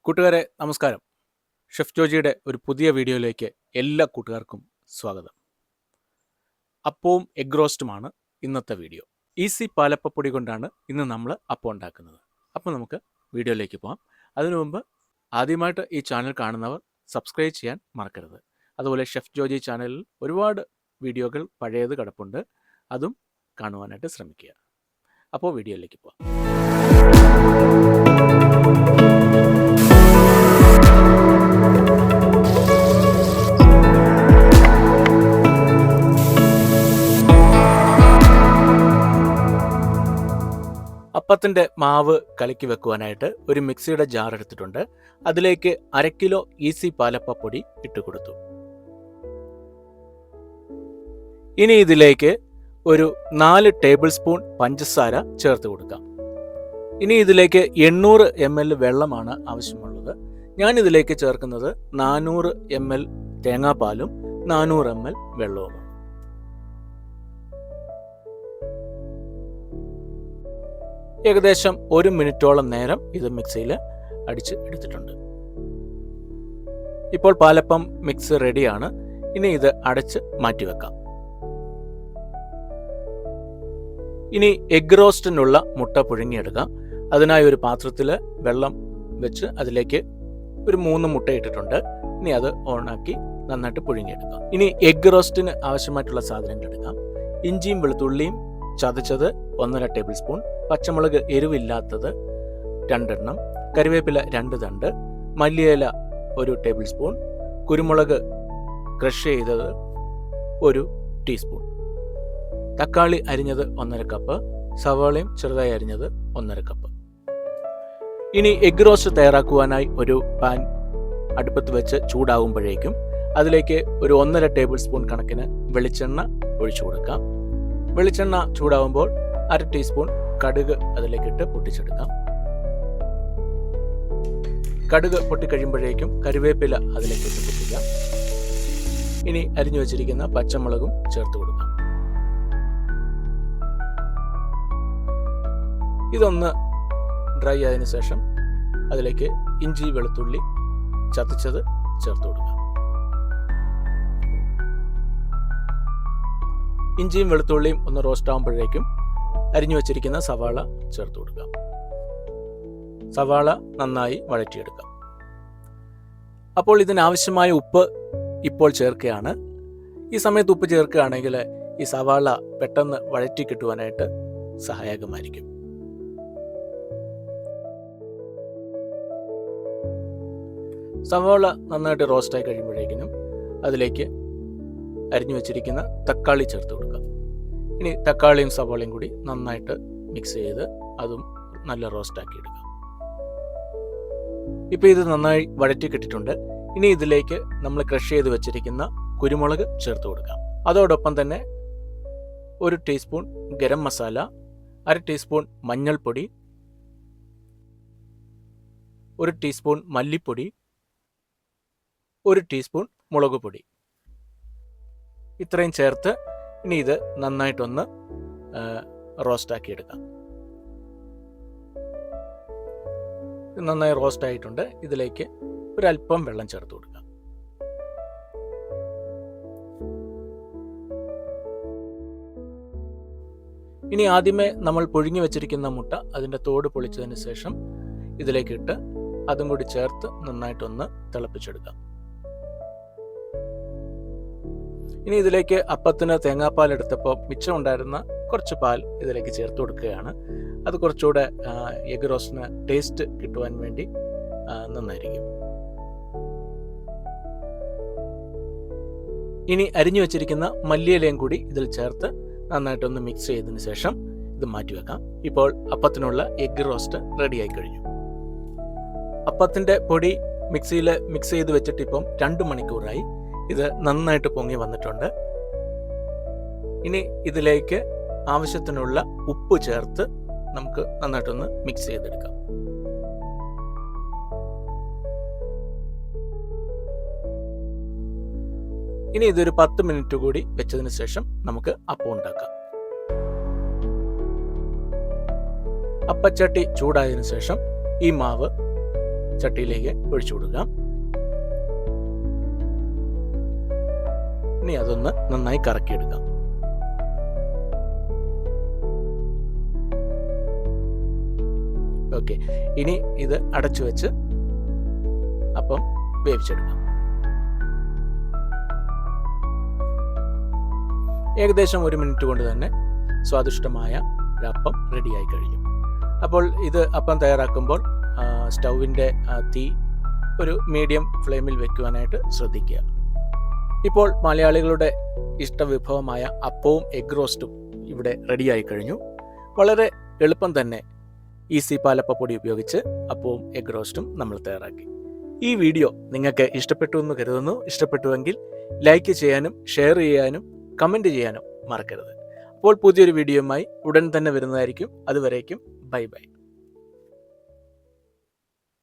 കൂട്ടുകാരെ നമസ്കാരം. ഷെഫ് ജോജിയുടെ ഒരു പുതിയ വീഡിയോയിലേക്ക് എല്ലാ കൂട്ടുകാർക്കും സ്വാഗതം. അപ്പവും എഗ് റോസ്റ്റുമാണ് ഇന്നത്തെ വീഡിയോ. ഈസി പാലപ്പപ്പൊടി കൊണ്ടാണ് ഇന്ന് നമ്മൾ അപ്പം ഉണ്ടാക്കുന്നത്. അപ്പോൾ നമുക്ക് വീഡിയോയിലേക്ക് പോകാം. അതിനു മുമ്പ് ആദ്യമായിട്ട് ഈ ചാനൽ കാണുന്നവർ സബ്സ്ക്രൈബ് ചെയ്യാൻ മറക്കരുത്. അതുപോലെ ഷെഫ് ജോജി ചാനലിൽ ഒരുപാട് വീഡിയോകൾ പഴയത് കിടപ്പുണ്ട്, അതും കാണുവാനായിട്ട് ശ്രമിക്കുക. അപ്പോൾ വീഡിയോയിലേക്ക് പോകാം. അപ്പത്തിൻ്റെ മാവ് കലക്കി വെക്കുവാനായിട്ട് ഒരു മിക്സിയുടെ ജാർ എടുത്തിട്ടുണ്ട്. അതിലേക്ക് 1/2 കിലോ ഈസി പാലപ്പപ്പൊടി ഇട്ട് കൊടുത്തു. ഇനി ഇതിലേക്ക് ഒരു 4 ടേബിൾ സ്പൂൺ പഞ്ചസാര ചേർത്ത് കൊടുക്കാം. ഇനി ഇതിലേക്ക് 800 ml വെള്ളമാണ് ആവശ്യമുള്ളത്. ഞാൻ ഇതിലേക്ക് ചേർക്കുന്നത് 400 ml തേങ്ങാപ്പാലും 400 ml വെള്ളവുമാണ്. ഏകദേശം 1 മിനിറ്റോളം നേരം ഇത് മിക്സിയിൽ അടിച്ച് എടുത്തിട്ടുണ്ട്. ഇപ്പോൾ പാലപ്പം മിക്സ് റെഡിയാണ്. ഇനി ഇത് അടച്ച് മാറ്റിവെക്കാം. ഇനി എഗ് റോസ്റ്റിനുള്ള മുട്ട പുഴുങ്ങിയെടുക്കാം. അതിനായി ഒരു പാത്രത്തിൽ വെള്ളം വെച്ച് അതിലേക്ക് ഒരു 3 മുട്ട ഇട്ടിട്ടുണ്ട്. ഇനി അത് ഓണാക്കി നന്നായിട്ട് പുഴുങ്ങിയെടുക്കാം. ഇനി എഗ് റോസ്റ്റിന് ആവശ്യമായിട്ടുള്ള സാധനങ്ങൾ എടുക്കാം. ഇഞ്ചിയും വെളുത്തുള്ളിയും ചതച്ചത് 1.5 ടേബിൾ സ്പൂൺ, പച്ചമുളക് എരിവില്ലാത്തത് 2 എണ്ണം, കറിവേപ്പില 2 തണ്ട്, മല്ലിയില 1 ടേബിൾ സ്പൂൺ, കുരുമുളക് ക്രഷ് ചെയ്തത് 1 ടീസ്പൂൺ, തക്കാളി അരിഞ്ഞത് 1.5 കപ്പ്, സവാളയും ചെറുതായി അരിഞ്ഞത് 1.5 കപ്പ്. ഇനി എഗ് റോസ്റ്റ് തയ്യാറാക്കുവാനായി ഒരു പാൻ അടുപ്പത്ത് വെച്ച് ചൂടാകുമ്പോഴേക്കും അതിലേക്ക് ഒരു 1.5 ടേബിൾ സ്പൂൺ കണക്കിന് വെളിച്ചെണ്ണ ഒഴിച്ചു കൊടുക്കാം. വെളിച്ചെണ്ണ ചൂടാവുമ്പോൾ 1/2 ടീസ്പൂൺ കടുക് അതിലേക്കിട്ട് പൊട്ടിച്ചെടുക്കാം. കടുക് പൊട്ടിക്കഴിയുമ്പോഴേക്കും കറിവേപ്പില അതിലേക്കിട്ട് പൊട്ടിക്കാം. ഇനി അരിഞ്ഞു വെച്ചിരിക്കുന്ന പച്ചമുളകും ചേർത്ത് കൊടുക്കാം. ഇതൊന്ന് ഡ്രൈ ആയതിനു ശേഷം അതിലേക്ക് ഇഞ്ചി വെളുത്തുള്ളി ചതച്ചത് ചേർത്ത് കൊടുക്കാം. ഇഞ്ചിയും വെളുത്തുള്ളിയും ഒന്ന് റോസ്റ്റ് ആകുമ്പോഴേക്കും അരിഞ്ഞു വെച്ചിരിക്കുന്ന സവാള ചേർത്ത് കൊടുക്കാം. സവാള നന്നായി വഴറ്റിയെടുക്കാം. അപ്പോൾ ഇതിനാവശ്യമായ ഉപ്പ് ഇപ്പോൾ ചേർക്കുകയാണ്. ഈ സമയത്ത് ഉപ്പ് ചേർക്കുകയാണെങ്കിൽ ഈ സവാള പെട്ടെന്ന് വഴറ്റി കിട്ടുവാനായിട്ട് സഹായകമായിരിക്കും. സവാള നന്നായിട്ട് റോസ്റ്റായി കഴിയുമ്പോഴേക്കിനും അതിലേക്ക് അരിഞ്ഞു വെച്ചിരിക്കുന്ന തക്കാളി ചേർത്ത് കൊടുക്കാം. ഇനി തക്കാളിയും സവാളയും കൂടി നന്നായിട്ട് മിക്സ് ചെയ്ത് അതും നല്ല റോസ്റ്റാക്കി എടുക്കാം. ഇപ്പോൾ ഇത് നന്നായി വഴറ്റി കിട്ടിയിട്ടുണ്ട്. ഇനി ഇതിലേക്ക് നമ്മൾ ക്രഷ് ചെയ്ത് വെച്ചിരിക്കുന്ന കുരുമുളക് ചേർത്ത് കൊടുക്കാം. അതോടൊപ്പം തന്നെ 1 ടീസ്പൂൺ ഗരം മസാല, 1/2 ടീസ്പൂൺ മഞ്ഞൾപ്പൊടി, 1 ടീസ്പൂൺ മല്ലിപ്പൊടി, 1 ടീസ്പൂൺ മുളക് പൊടി, ഇത്രയും ചേർത്ത് ഇനി ഇത് നന്നായിട്ടൊന്ന് റോസ്റ്റാക്കി എടുക്കാം. നന്നായി റോസ്റ്റ് ആയിട്ടുണ്ട്. ഇതിലേക്ക് ഒരല്പം വെള്ളം ചേർത്ത് കൊടുക്കാം. ഇനി ആദ്യമേ നമ്മൾ പുഴുങ്ങി വെച്ചിരിക്കുന്ന മുട്ട അതിൻ്റെ തോട് പൊളിച്ചതിന് ശേഷം ഇതിലേക്ക് ഇട്ട് അതും കൂടി ചേർത്ത് നന്നായിട്ടൊന്ന് തിളപ്പിച്ചെടുക്കാം. ഇനി ഇതിലേക്ക് അപ്പത്തിന് തേങ്ങാപ്പാൽ എടുത്തപ്പോൾ മിച്ചം ഉണ്ടായിരുന്ന കുറച്ച് പാൽ ഇതിലേക്ക് ചേർത്ത് കൊടുക്കുകയാണ്. അത് കുറച്ചുകൂടെ എഗ് റോസ്റ്റിന് ടേസ്റ്റ് കിട്ടുവാൻ വേണ്ടി നന്നായിരിക്കും. ഇനി അരിഞ്ഞു വെച്ചിരിക്കുന്ന മല്ലിയിലയും കൂടി ഇതിൽ ചേർത്ത് നന്നായിട്ടൊന്ന് മിക്സ് ചെയ്തതിന് ശേഷം ഇത് മാറ്റിവെക്കാം. ഇപ്പോൾ അപ്പത്തിനുള്ള എഗ് റോസ്റ്റ് റെഡിയായി കഴിഞ്ഞു. അപ്പത്തിൻ്റെ പൊടി മിക്സിയിൽ മിക്സ് ചെയ്ത് വെച്ചിട്ട് ഇപ്പം 2 മണിക്കൂറായി. ഇത് നന്നായിട്ട് പൊങ്ങി വന്നിട്ടുണ്ട്. ഇനി ഇതിലേക്ക് ആവശ്യത്തിനുള്ള ഉപ്പ് ചേർത്ത് നമുക്ക് നന്നായിട്ടൊന്ന് മിക്സ് ചെയ്തെടുക്കാം. ഇനി ഇതൊരു 10 മിനിറ്റ് കൂടി വെച്ചതിന് ശേഷം നമുക്ക് അപ്പം ഉണ്ടാക്കാം. അപ്പച്ചട്ടി ചൂടായതിനു ശേഷം ഈ മാവ് ചട്ടിയിലേക്ക് ഒഴിച്ചു കൊടുക്കാം. ഇനി അതൊന്ന് നന്നായി കറക്കിയെടുക്കാം. ഓക്കെ, ഇനി ഇത് അടച്ചു വെച്ച് അപ്പം വേവിച്ചെടുക്കാം. ഏകദേശം 1 മിനിറ്റ് കൊണ്ട് തന്നെ സ്വാദിഷ്ടമായ ഒരു അപ്പം റെഡിയായി കഴിഞ്ഞു. അപ്പോൾ ഇത് അപ്പം തയ്യാറാക്കുമ്പോൾ സ്റ്റൗവിൻ്റെ തീ ഒരു മീഡിയം ഫ്ലെയിമിൽ വെക്കുവാനായിട്ട് ശ്രദ്ധിക്കുക. ഇപ്പോൾ മലയാളികളുടെ ഇഷ്ടവിഭവമായ അപ്പവും എഗ് റോസ്റ്റും ഇവിടെ റെഡിയായി കഴിഞ്ഞു. വളരെ എളുപ്പം തന്നെ ഈസി പാലപ്പപ്പൊടി ഉപയോഗിച്ച് അപ്പവും എഗ് റോസ്റ്റും നമ്മൾ തയ്യാറാക്കി. ഈ വീഡിയോ നിങ്ങൾക്ക് ഇഷ്ടപ്പെട്ടു എന്ന് കരുതുന്നു. ഇഷ്ടപ്പെട്ടുവെങ്കിൽ ലൈക്ക് ചെയ്യാനും ഷെയർ ചെയ്യാനും കമൻറ്റ് ചെയ്യാനും മറക്കരുത്. അപ്പോൾ പുതിയൊരു വീഡിയോയുമായി ഉടൻ തന്നെ വരുന്നതായിരിക്കും. അതുവരേക്കും ബൈ ബൈ.